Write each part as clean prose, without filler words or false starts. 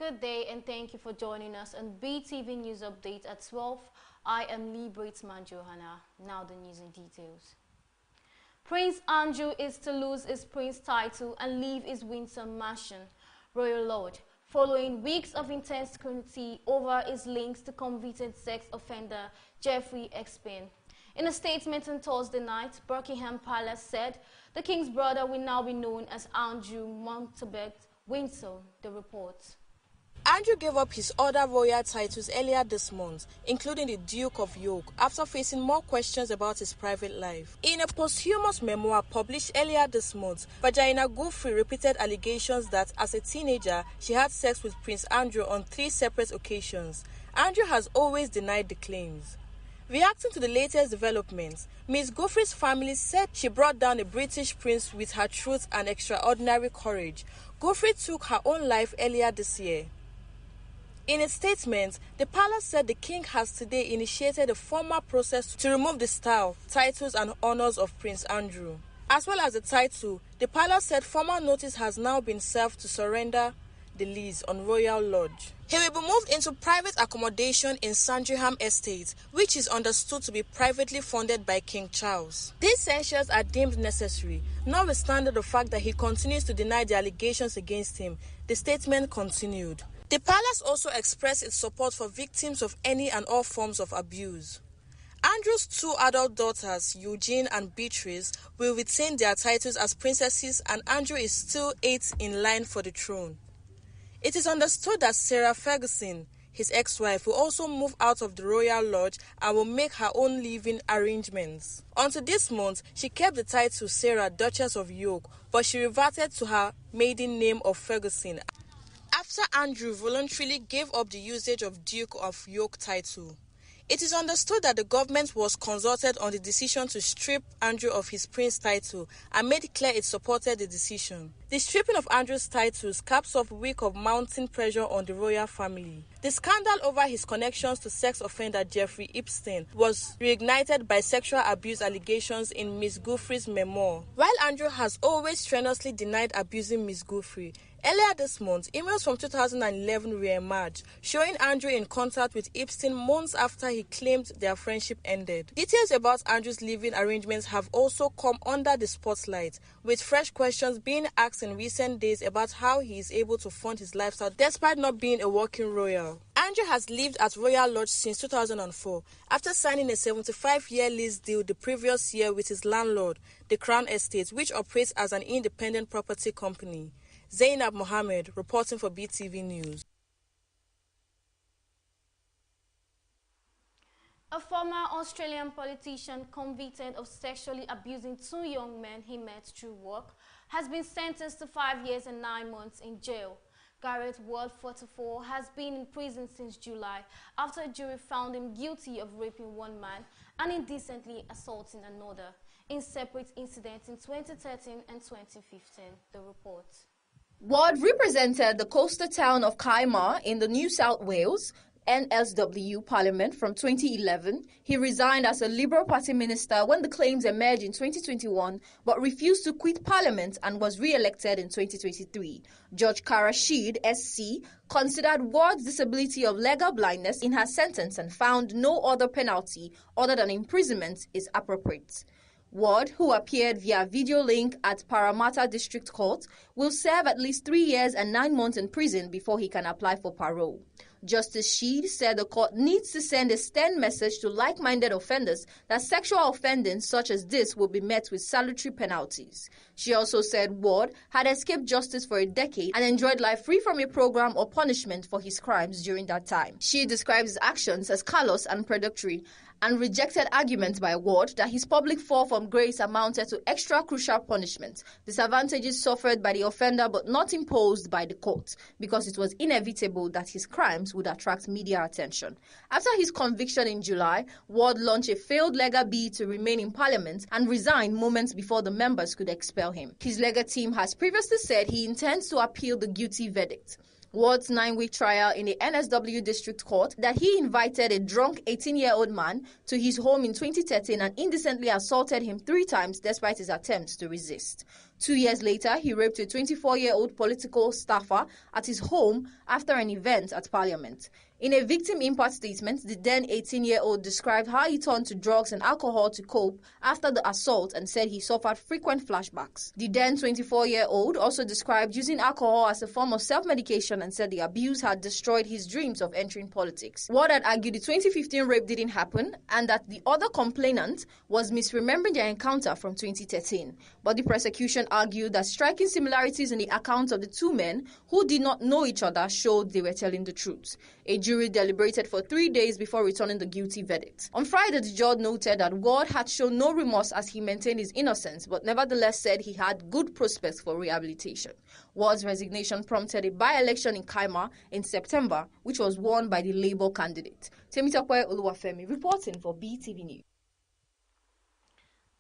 Good day and thank you for joining us on BeeTv News Update at 12. I am Libritman Johanna. Now the news in details. Prince Andrew is to lose his prince title and leave his Windsor mansion, Royal Lodge, following weeks of intense scrutiny over his links to convicted sex offender Jeffrey Epstein. In a statement on Thursday night, Buckingham Palace said the king's brother will now be known as Andrew Mountbatten Windsor, the report. Andrew gave up his other royal titles earlier this month, including the Duke of York, after facing more questions about his private life. In a posthumous memoir published earlier this month, Virginia Giuffre repeated allegations that as a teenager, she had sex with Prince Andrew on 3 separate occasions. Andrew has always denied the claims. Reacting to the latest developments, Ms. Giuffre's family said she brought down a British prince with her truth and extraordinary courage. Giuffre took her own life earlier this year. In a statement, the palace said the king has today initiated a formal process to remove the style, titles and honors of Prince Andrew. As well as the title, the palace said formal notice has now been served to surrender the lease on Royal Lodge. He will be moved into private accommodation in Sandringham Estate, which is understood to be privately funded by King Charles. These censures are deemed necessary, notwithstanding the fact that he continues to deny the allegations against him. The statement continued. The palace also expressed its support for victims of any and all forms of abuse. Andrew's 2 adult daughters, Eugene and Beatrice, will retain their titles as princesses, and Andrew is still 8th in line for the throne. It is understood that Sarah Ferguson, his ex-wife, will also move out of the Royal Lodge and will make her own living arrangements. Until this month, she kept the title Sarah, Duchess of York, but she reverted to her maiden name of Ferguson after Andrew voluntarily gave up the usage of Duke of York title. It is understood that the government was consulted on the decision to strip Andrew of his prince title and made clear it supported the decision. The stripping of Andrew's titles caps off a week of mounting pressure on the royal family. The scandal over his connections to sex offender Jeffrey Epstein was reignited by sexual abuse allegations in Ms. Giuffre's memoir. While Andrew has always strenuously denied abusing Ms. Giuffre, earlier this month, emails from 2011 re-emerged, showing Andrew in contact with Epstein months after he claimed their friendship ended. Details about Andrew's living arrangements have also come under the spotlight, with fresh questions being asked in recent days about how he is able to fund his lifestyle despite not being a working royal. Andrew has lived at Royal Lodge since 2004, after signing a 75-year lease deal the previous year with his landlord, the Crown Estate, which operates as an independent property company. Zainab Mohammed, reporting for BeeTv News. A former Australian politician convicted of sexually abusing 2 young men he met through work has been sentenced to 5 years and 9 months in jail. Gareth Ward, 44, has been in prison since July after a jury found him guilty of raping 1 man and indecently assaulting another in separate incidents in 2013 and 2015, the report. Ward represented the coastal town of Kaimar in the New South Wales NSW Parliament from 2011. He resigned as a Liberal Party minister when the claims emerged in 2021, but refused to quit Parliament and was re-elected in 2023. Judge Kara Sheed, SC, considered Ward's disability of legal blindness in her sentence and found no other penalty other than imprisonment is appropriate. Ward, who appeared via video link at Parramatta District Court, will serve at least 3 years and 9 months in prison before he can apply for parole. Justice Sheed said the court needs to send a stern message to like-minded offenders that sexual offending such as this will be met with salutary penalties. She also said Ward had escaped justice for a decade and enjoyed life free from a program or punishment for his crimes during that time. She describes his actions as callous and predatory and rejected arguments by Ward that his public fall from grace amounted to extra crucial punishment, disadvantages suffered by the offender but not imposed by the court, because it was inevitable that his crimes would attract media attention. After his conviction in July, Ward launched a failed legal bid to remain in Parliament and resigned moments before the members could expel him. His legal team has previously said he intends to appeal the guilty verdict. Ward's 9-week trial in the NSW District Court that he invited a drunk 18-year-old man to his home in 2013 and indecently assaulted him 3 times despite his attempts to resist. 2 years later, he raped a 24-year-old political staffer at his home after an event at Parliament. In a victim impact statement, the then 18-year-old described how he turned to drugs and alcohol to cope after the assault and said he suffered frequent flashbacks. The then 24-year-old also described using alcohol as a form of self-medication and said the abuse had destroyed his dreams of entering politics. Ward had argued the 2015 rape didn't happen and that the other complainant was misremembering their encounter from 2013. But the prosecution argued that striking similarities in the accounts of the 2 men who did not know each other showed they were telling the truth. A jury deliberated for 3 days before returning the guilty verdict. On Friday, the judge noted that Ward had shown no remorse as he maintained his innocence, but nevertheless said he had good prospects for rehabilitation. Ward's resignation prompted a by-election in Kaima in September, which was won by the Labour candidate. Temitope Oluwafemi reporting for BeeTv News.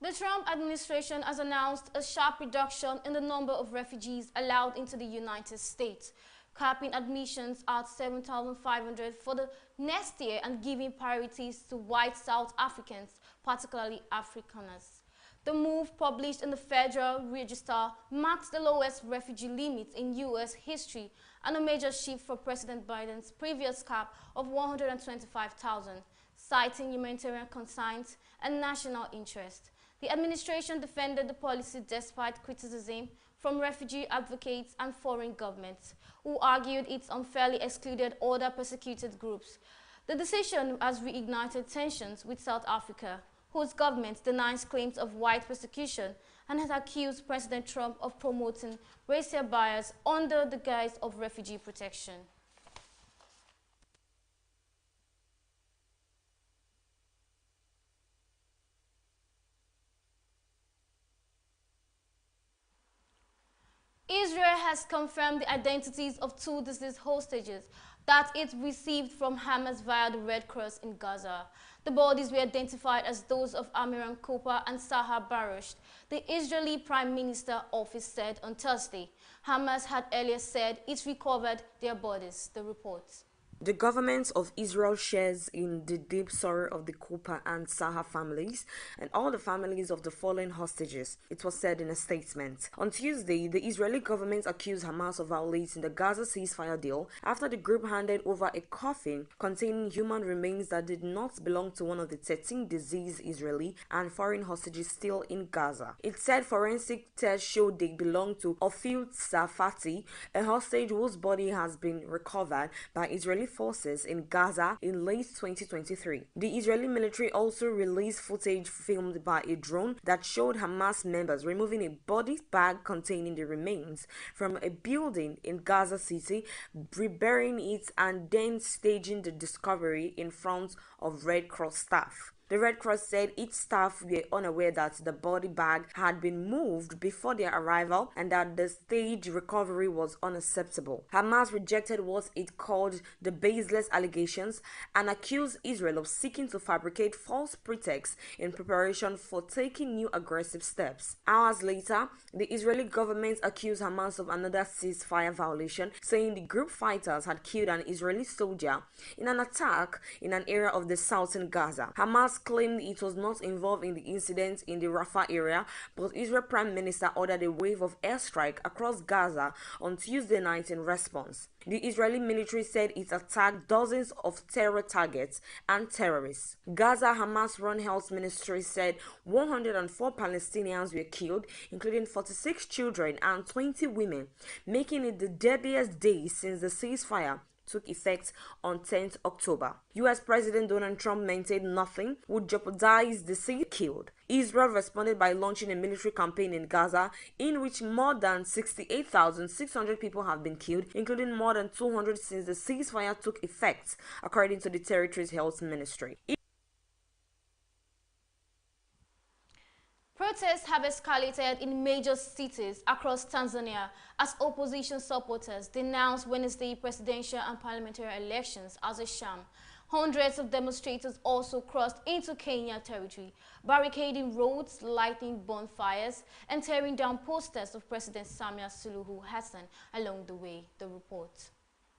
The Trump administration has announced a sharp reduction in the number of refugees allowed into the United States, capping admissions at 7,500 for the next year and giving priorities to white South Africans, particularly Afrikaners. The move, published in the Federal Register, marks the lowest refugee limit in U.S. history and a major shift for President Biden's previous cap of 125,000, citing humanitarian concerns and national interest. The administration defended the policy despite criticism from refugee advocates and foreign governments, who argued it unfairly excluded other persecuted groups. The decision has reignited tensions with South Africa, whose government denies claims of white persecution and has accused President Trump of promoting racial bias under the guise of refugee protection. Israel has confirmed the identities of 2 deceased hostages that it received from Hamas via the Red Cross in Gaza. The bodies were identified as those of Amiram Kopa and Sahar Baruch, the Israeli Prime Minister office said on Thursday. Hamas had earlier said it recovered their bodies, the report. The government of Israel shares in the deep sorrow of the Kopa and Saha families and all the families of the fallen hostages, it was said in a statement. On Tuesday, the Israeli government accused Hamas of violating the Gaza ceasefire deal after the group handed over a coffin containing human remains that did not belong to one of the 13 deceased Israeli and foreign hostages still in Gaza. It said forensic tests showed they belonged to Ofil Safati, a hostage whose body has been recovered by Israeli forces in Gaza in late 2023. The Israeli military also released footage filmed by a drone that showed Hamas members removing a body bag containing the remains from a building in Gaza City, reburying it and then staging the discovery in front of Red Cross staff. The Red Cross said its staff were unaware that the body bag had been moved before their arrival and that the staged recovery was unacceptable. Hamas rejected what it called the baseless allegations and accused Israel of seeking to fabricate false pretexts in preparation for taking new aggressive steps. Hours later, the Israeli government accused Hamas of another ceasefire violation, saying the group fighters had killed an Israeli soldier in an attack in an area of the southern Gaza. Hamas claimed it was not involved in the incident in the Rafah area, but Israel Prime Minister ordered a wave of airstrike across Gaza on Tuesday night in response. The Israeli military said it attacked dozens of terror targets and terrorists. Gaza Hamas-run health ministry said 104 Palestinians were killed, including 46 children and 20 women, making it the deadliest day since the ceasefire took effect on 10th October. U.S. President Donald Trump maintained nothing would jeopardize the civilians killed. Israel responded by launching a military campaign in Gaza in which more than 68,600 people have been killed, including more than 200 since the ceasefire took effect, according to the territory's health ministry. Protests have escalated in major cities across Tanzania as opposition supporters denounced Wednesday presidential and parliamentary elections as a sham. Hundreds of demonstrators also crossed into Kenya territory, barricading roads, lighting bonfires, and tearing down posters of President Samia Suluhu Hassan along the way, the report.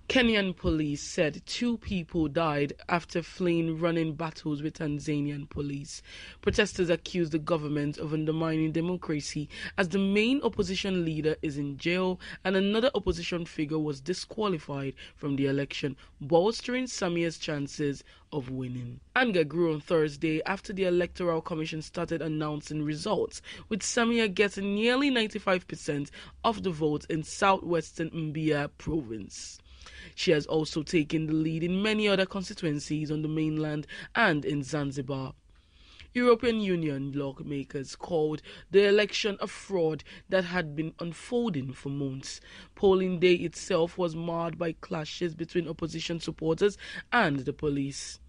Kenyan police said 2 people died after fleeing running battles with Tanzanian police. Protesters accused the government of undermining democracy as the main opposition leader is in jail and another opposition figure was disqualified from the election, bolstering Samia's chances of winning. Anger grew on Thursday after the Electoral Commission started announcing results, with Samia getting nearly 95% of the votes in southwestern Mbia province. She has also taken the lead in many other constituencies on the mainland and in Zanzibar. European Union lawmakers called the election a fraud that had been unfolding for months. Polling day itself was marred by clashes between opposition supporters and the police.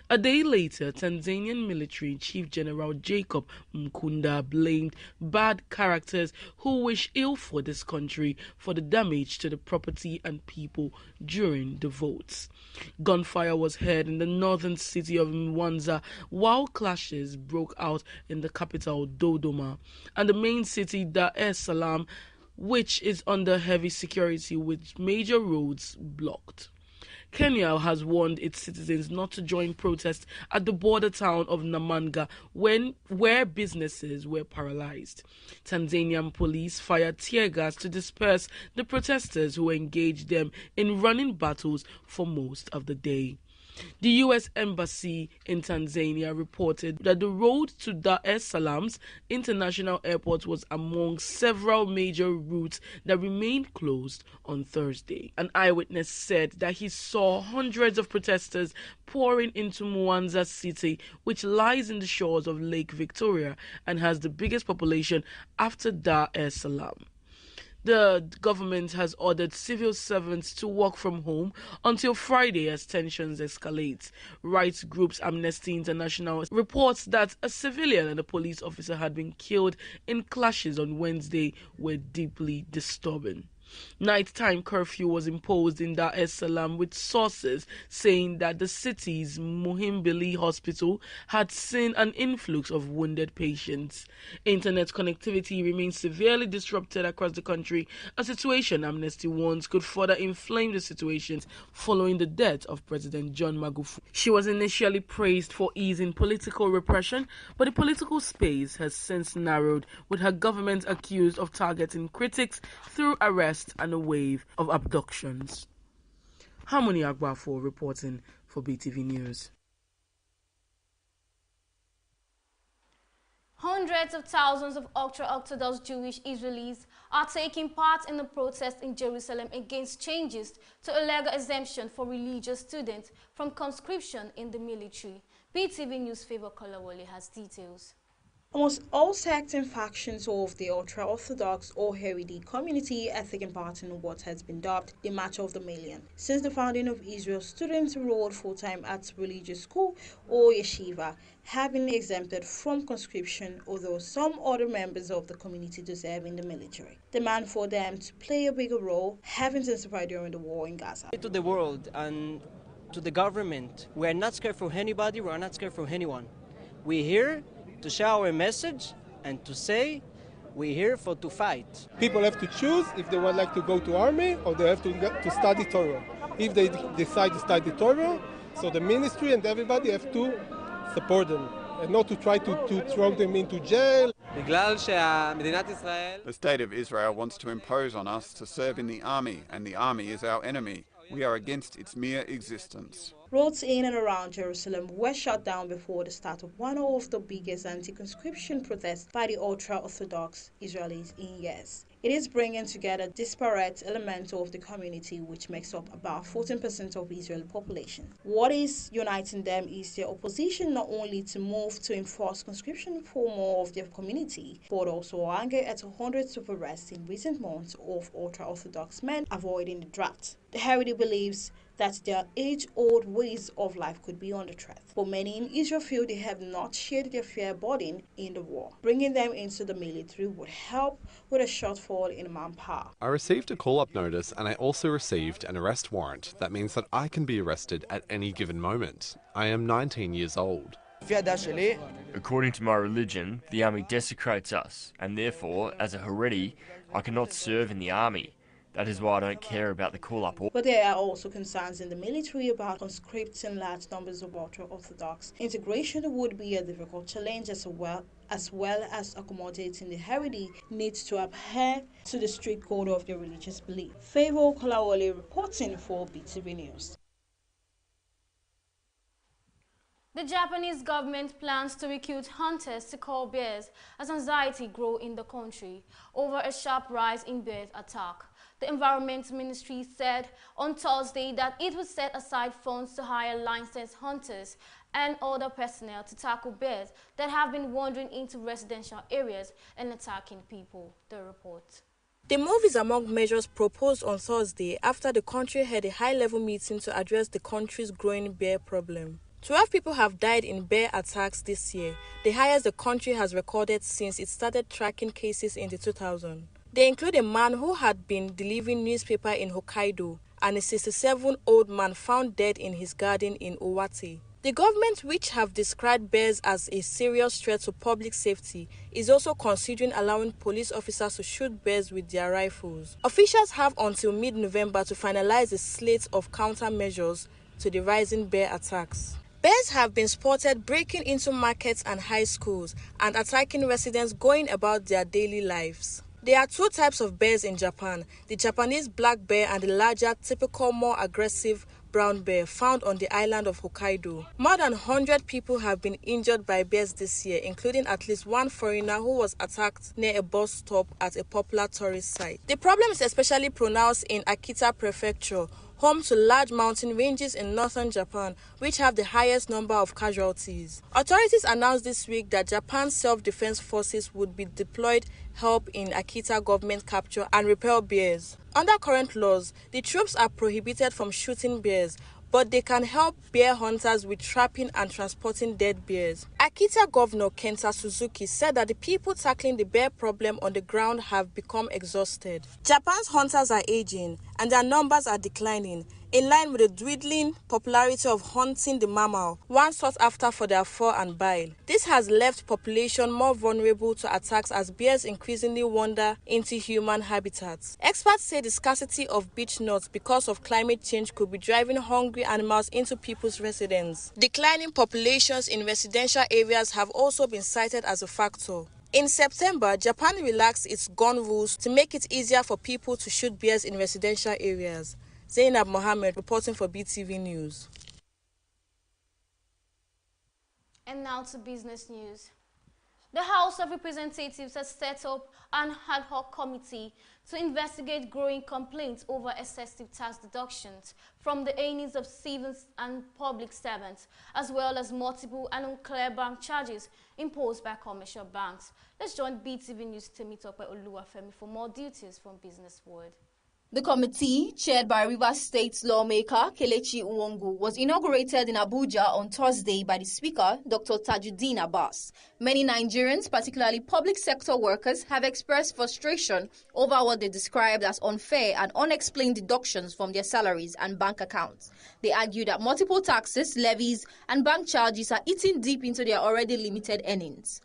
A day later, Tanzanian military Chief General Jacob Mkunda blamed bad characters who wish ill for this country for the damage to the property and people during the votes. Gunfire was heard in the northern city of Mwanza while clashes broke out in the capital Dodoma and the main city Dar es Salaam, which is under heavy security with major roads blocked. Kenya has warned its citizens not to join protests at the border town of Namanga where businesses were paralyzed. Tanzanian police fired tear gas to disperse the protesters who engaged them in running battles for most of the day. The U.S. Embassy in Tanzania reported that the road to Dar es Salaam's international airport was among several major routes that remained closed on Thursday. An eyewitness said that he saw hundreds of protesters pouring into Mwanza city, which lies in the shores of Lake Victoria and has the biggest population after Dar es Salaam. The government has ordered civil servants to work from home until Friday as tensions escalate. Rights groups Amnesty International reports that a civilian and a police officer had been killed in clashes on Wednesday were deeply disturbing. Nighttime curfew was imposed in Dar es Salaam, with sources saying that the city's Muhimbili hospital had seen an influx of wounded patients. Internet connectivity remains severely disrupted across the country, a situation Amnesty warns could further inflame the situation following the death of President John Magufuli. She was initially praised for easing political repression, but the political space has since narrowed, with her government accused of targeting critics through arrests and a wave of abductions. Harmony Agbafo reporting for BeeTv News. Hundreds of thousands of ultra-Orthodox Jewish Israelis are taking part in the protest in Jerusalem against changes to a legal exemption for religious students from conscription in the military. BeeTv News Favor Kolawole has details. Almost all sects and factions of the ultra-Orthodox or Haredi community are taking part in what has been dubbed the March of the Million. Since the founding of Israel, students enrolled full-time at religious school or yeshiva have been exempted from conscription, although some other members of the community do serve in the military. Demand for them to play a bigger role have intensified during the war in Gaza. To the world and to the government, we are not scared for anybody, we are not scared for anyone. We're here to share our message and to say we're here to fight. People have to choose if they would like to go to army or they have to study Torah. If they decide to study Torah, so the ministry and everybody have to support them and not to try to throw them into jail. The state of Israel wants to impose on us to serve in the army, and the army is our enemy. We are against its mere existence. Roads in and around Jerusalem were shut down before the start of one of the biggest anti-conscription protests by the ultra-Orthodox Israelis in years. It is bringing together disparate elements of the community, which makes up about 14% of Israeli population. What is uniting them is their opposition not only to move to enforce conscription for more of their community, but also anger at hundreds of arrests in recent months of ultra-Orthodox men avoiding the draft. The Haredi believes that their age-old ways of life could be under threat. But many in Israel feel they have not shared their fair burden in the war. Bringing them into the military would help with a shortfall in manpower. I received a call-up notice and I also received an arrest warrant. That means that I can be arrested at any given moment. I am 19 years old. According to my religion, the army desecrates us, and therefore, as a Haredi, I cannot serve in the army. That is why I don't care about the call-up. But there are also concerns in the military about conscripting large numbers of ultra-Orthodox. Integration would be a difficult challenge as well as accommodating the Haredi needs to adhere to the strict code of their religious belief. Favour Kolawole reporting for BeeTv News. The Japanese government plans to recruit hunters to cull bears as anxiety grows in the country over a sharp rise in bear attack. The Environment Ministry said on Thursday that it would set aside funds to hire licensed hunters and other personnel to tackle bears that have been wandering into residential areas and attacking people, the report. The move is among measures proposed on Thursday after the country had a high-level meeting to address the country's growing bear problem. 12 people have died in bear attacks this year, the highest the country has recorded since it started tracking cases in the 2000s. They include a man who had been delivering newspaper in Hokkaido and a 67-year-old man found dead in his garden in Owate. The government, which have described bears as a serious threat to public safety, is also considering allowing police officers to shoot bears with their rifles. Officials have until mid-November to finalize a slate of countermeasures to the rising bear attacks. Bears have been spotted breaking into markets and high schools and attacking residents going about their daily lives. There are two types of bears in Japan, the Japanese black bear and the larger, typical, more aggressive brown bear found on the island of Hokkaido. More than 100 people have been injured by bears this year, including at least one foreigner who was attacked near a bus stop at a popular tourist site. The problem is especially pronounced in Akita Prefecture, home to large mountain ranges in northern Japan, which have the highest number of casualties. Authorities announced this week that Japan's self-defense forces would be deployed help in Akita government capture and repel bears. Under current laws, the troops are prohibited from shooting bears, but they can help bear hunters with trapping and transporting dead bears. Akita Governor Kenta Suzuki said that the people tackling the bear problem on the ground have become exhausted. Japan's hunters are aging and their numbers are declining, in line with the dwindling popularity of hunting the mammal, one sought after for their fur and bile. This has left population more vulnerable to attacks as bears increasingly wander into human habitats. Experts say the scarcity of beech nuts because of climate change could be driving hungry animals into people's residence. Declining populations in residential areas have also been cited as a factor. In September, Japan relaxed its gun rules to make it easier for people to shoot bears in residential areas. Zainab Mohammed reporting for BeeTv News. And now to business news. The House of Representatives has set up an ad hoc committee to investigate growing complaints over excessive tax deductions from the earnings of civil and public servants, as well as multiple and unclear bank charges imposed by commercial banks. Let's join BeeTv News Temitope Oluwafemi for more details from Business World. The committee, chaired by Rivers State lawmaker Kelechi Uwongu, was inaugurated in Abuja on Thursday by the Speaker, Dr. Tajuddin Abbas. Many Nigerians, particularly public sector workers, have expressed frustration over what they described as unfair and unexplained deductions from their salaries and bank accounts. They argue that multiple taxes, levies, and bank charges are eating deep into their already limited earnings.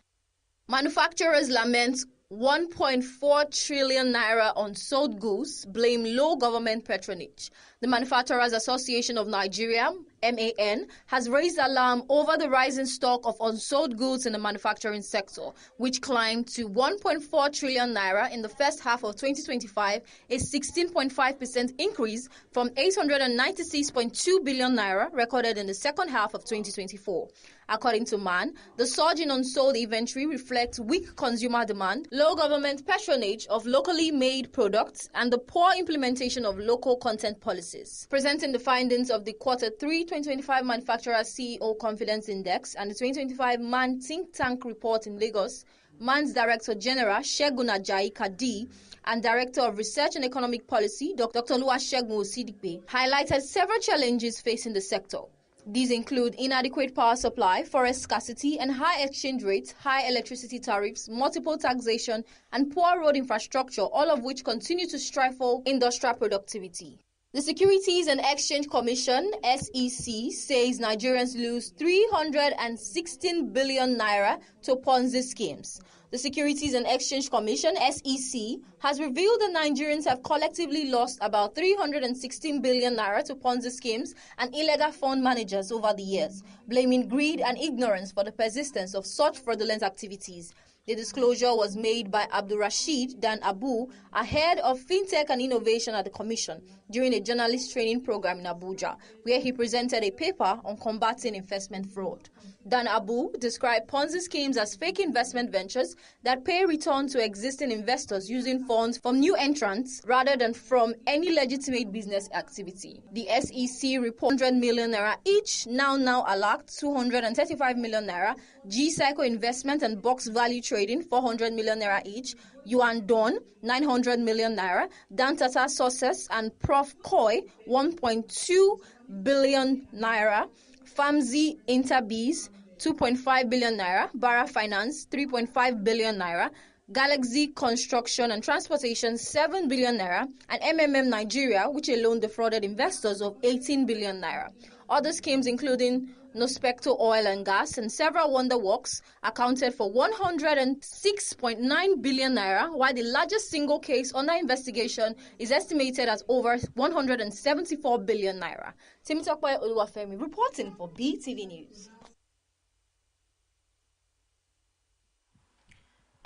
Manufacturers lament 1.4 trillion naira on sold goods, blame low government patronage. The Manufacturers Association of Nigeria, MAN, has raised alarm over the rising stock of unsold goods in the manufacturing sector, which climbed to 1.4 trillion naira in the first half of 2025, a 16.5% increase from 896.2 billion naira recorded in the second half of 2024. According to MAN, the surge in unsold inventory reflects weak consumer demand, low government patronage of locally made products, and the poor implementation of local content policies. Presenting the findings of the Quarter 3 2025 Manufacturers CEO Confidence Index and the 2025 MAN Think Tank report in Lagos, MAN's Director General Segun Ajayi Kadi and Director of Research and Economic Policy Dr. Oluwasegun Osidipe highlighted several challenges facing the sector. These include inadequate power supply, forest scarcity, and high exchange rates, high electricity tariffs, multiple taxation, and poor road infrastructure, all of which continue to stifle industrial productivity. The Securities and Exchange Commission, SEC, says Nigerians lose 316 billion naira to Ponzi schemes. The Securities and Exchange Commission, SEC, has revealed that Nigerians have collectively lost about 316 billion naira to Ponzi schemes and illegal fund managers over the years, blaming greed and ignorance for the persistence of such fraudulent activities. The disclosure was made by Abdul Rashid Dan Abu, a head of fintech and innovation at the Commission, during a journalist training program in Abuja, where he presented a paper on combating investment fraud. Dan Abu described Ponzi schemes as fake investment ventures that pay return to existing investors using funds from new entrants rather than from any legitimate business activity. The SEC reported 100 million naira each, now Alakt 235 million naira, G-Cycle Investment and Box Value Trading 400 million naira each, Yuan Don 900 million naira, Dan Tata Sources and Prof Koi 1.2 billion naira, Famzi Interbees 2.5 billion naira, Bara Finance 3.5 billion naira, Galaxy Construction and Transportation 7 billion naira, and MMM Nigeria, which alone defrauded investors of 18 billion naira. Other schemes including Nospecto Oil and Gas and several Wonder Works accounted for 106.9 billion naira, while the largest single case under investigation is estimated at over 174 billion naira. Timitokwe Oluwafemi reporting for BeeTv News.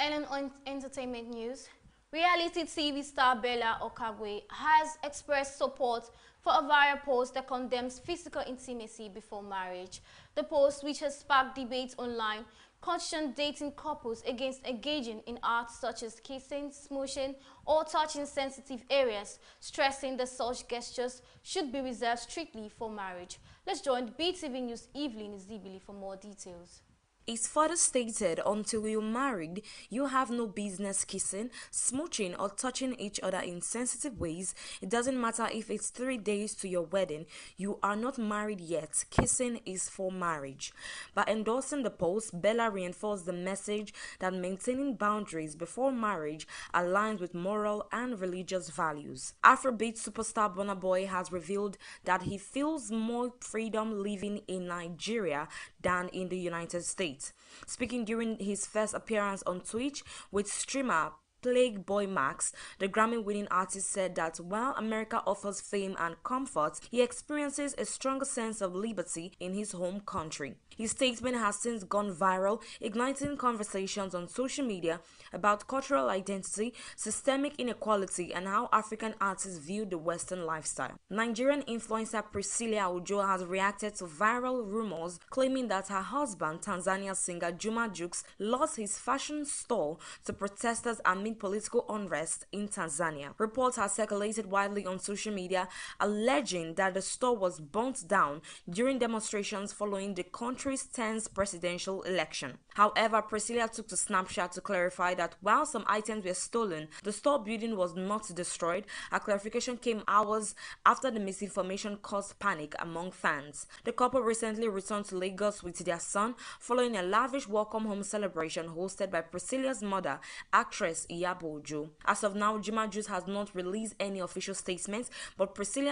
And in entertainment news, reality TV star Bella Okagwe has expressed support for a viral post that condemns physical intimacy before marriage. The post, which has sparked debates online, cautioned dating couples against engaging in acts such as kissing, smooching, or touching sensitive areas, stressing that such gestures should be reserved strictly for marriage. Let's join BeeTv News' Evelyn Zibili for more details. It's further stated, until you're married, you have no business kissing, smooching, or touching each other in sensitive ways. It doesn't matter if it's 3 days to your wedding, you are not married yet. Kissing is for marriage. By endorsing the post, Bella reinforced the message that maintaining boundaries before marriage aligns with moral and religious values. Afrobeat superstar Burna Boy has revealed that he feels more freedom living in Nigeria than in the United States. Speaking during his first appearance on Twitch with streamer Plague Boy Max, the Grammy-winning artist said that while America offers fame and comfort, he experiences a stronger sense of liberty in his home country. His statement has since gone viral, igniting conversations on social media about cultural identity, systemic inequality, and how African artists view the Western lifestyle. Nigerian influencer Priscilla Ojo has reacted to viral rumors claiming that her husband, Tanzania singer Juma Jux, lost his fashion store to protesters amid political unrest in Tanzania. Reports have circulated widely on social media alleging that the store was burnt down during demonstrations following the country's 10th presidential election. However, Priscilla took to Snapchat to clarify that while some items were stolen, the store building was not destroyed. A clarification came hours after the misinformation caused panic among fans. The couple recently returned to Lagos with their son following a lavish welcome home celebration hosted by Priscilla's mother, actress Iyabo Ojo. As of now, Juma Jux has not released any official statements, but Priscilla